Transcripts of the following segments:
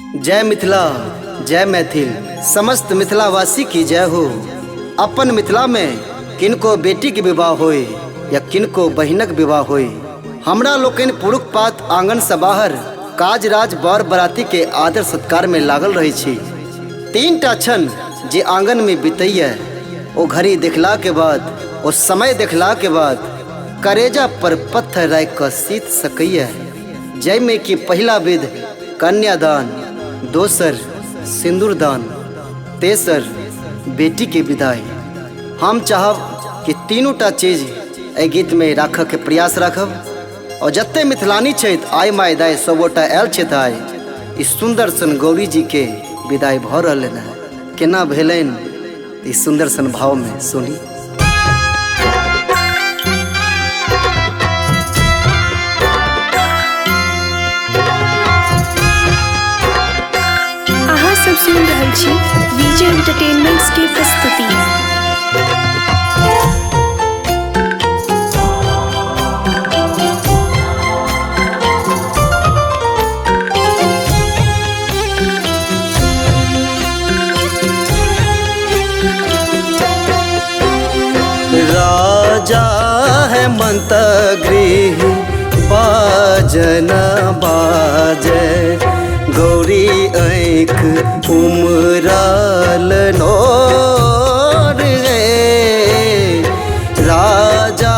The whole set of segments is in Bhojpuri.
जय मिथिला, जय मैथिल, समस्त मिथिलावासी की जय हो। अपन मिथिला में किनको बेटी के विवाह होए या किनको बहिनक विवाह होए, हमरा लोकनि पुरुष पात आंगन से बाहर काज राज बर बराती के आदर सत्कार में लागल रही छी। 3टा क्षण जे आंगन में बितैया, ओ घड़ी देखला के बाद, ओ समय देखला के बाद करेजा पर पत्थर राख कर सीत सकैया। जय में कि पहला विध कन्यादान, दोसर सिंदूरदान, तेसर बेटी के विदाई। हम चाहब कि तीनोटा चीज ए गीत में राखऽ के प्रयास रखब। और जत्ते मिथिलानी छथि आइ माय दाय सबोटा आयल छथि आइ ई सुंदर सन गौरी जी के विदाई भऽ रहल है। केना भेलनि ई सुंदर सन भाव में सुनी। सब सुन रहल छी विजय एंटरटेनमेंट्स के प्रस्तुति। राजा है मंतगृह बाजन बाजे, गौरी ऐख उमराल नोर गे। राजा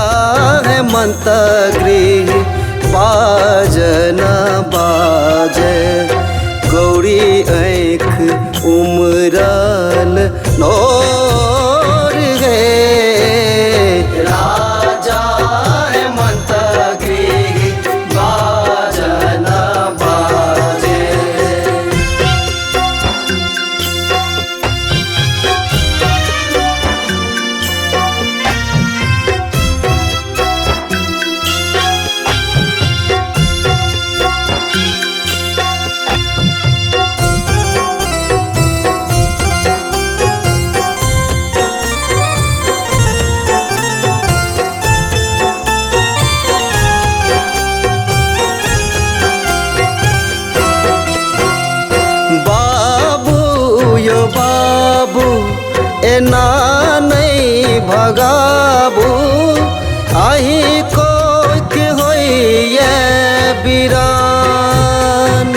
है मंतगृह बाजन बाजे, गौरी ऐख उमराल नोर गे। राजा है मंतगृह बाजन बाजे। बाबू एना नहीं भगाबू, आही को होइए बिरान।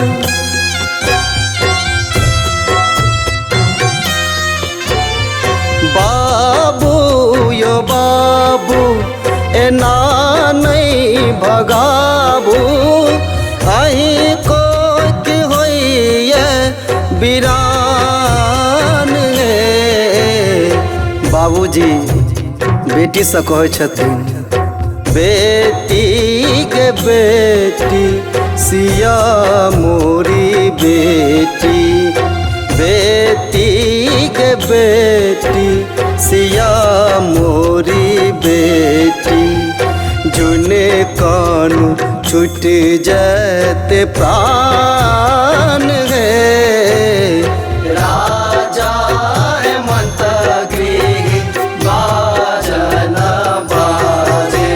बाबू यो बाबू एना नहीं भगाबू, आही को होइए बिरान। बाबूजी बेटी से कहे छथिन, बेटी के बेटी सिया मोरी बेटी, बेटी के बेटी सिया मोरी बेटी। जुने कानू छूट जाते प्राण है। राजा है मंतगृह बाजन बाजे।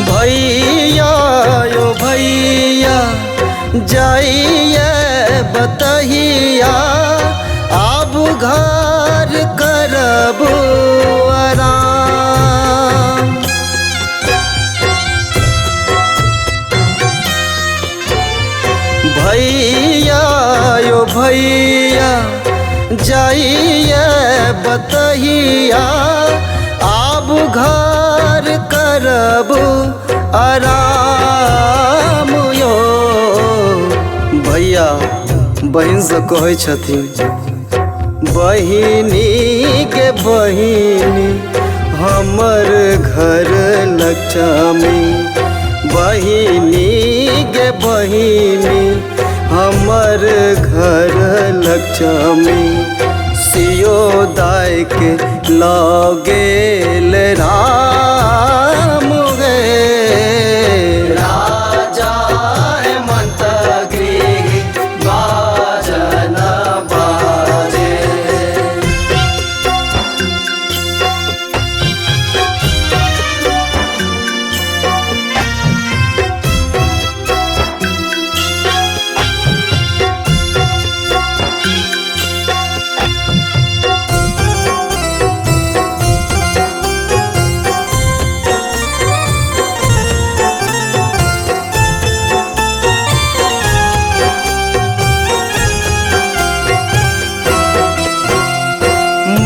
भैया यो भैया जाइए बतहिया, आब घर करब आराम। भैया यो भैया जाइए बतहिया, आब घर करब आराम यो। भैया बहिन से कहे छथिन, बहिनी के बहिनी हमर घर लक्ष्मी, बहिनी के बहिनी हम हमर घर लक्ष्मी सियो दाय के लगेल राम गे राजा हेमंत गृह बाजन बाजे।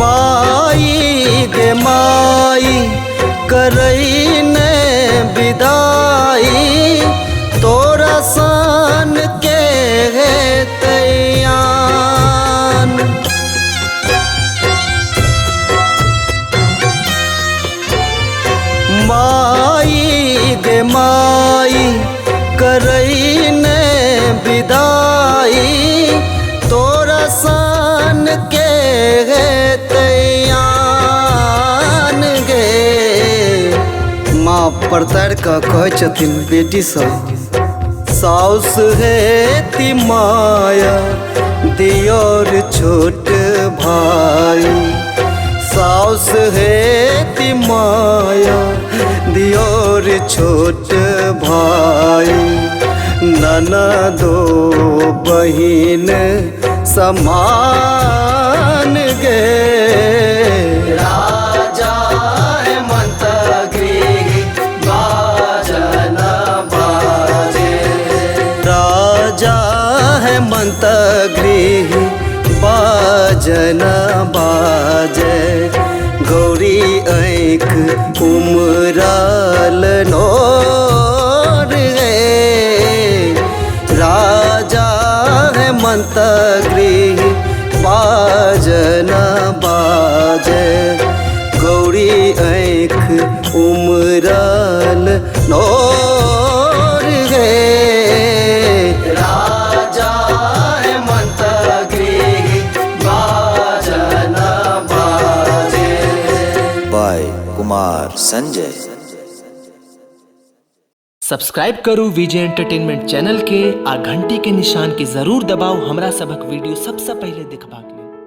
माई गे माई करई ने विदाई तोरा सन के है तैयान। माई गे माई करई ने विदाई तोरा सन के है तैयान गे। माँ परतर का कह छथिन बेटी सब साउस है ती माया दियोर छोट भाई। साउस है ती माया दियोर छोट भाई। ननदो बहिन समान गे राजा हेमंत गृह बाजन बाजे। राजा हेमंत गृह बाजन बाजे। गौरी ऐख उमरल नोर गे राजा हेमंत गृह बाजन बाजे। गौरी ऐख उमरल नोर गे राजा हेमंत गृह बाजन बाजे। बाय कुमार संजय। सब्सक्राइब करू विजय एंटरटेनमेंट चैनल के आ घंटी के निशान के जरूर दबाओ हमरा सबक वीडियो सबसे पहले देखबा के।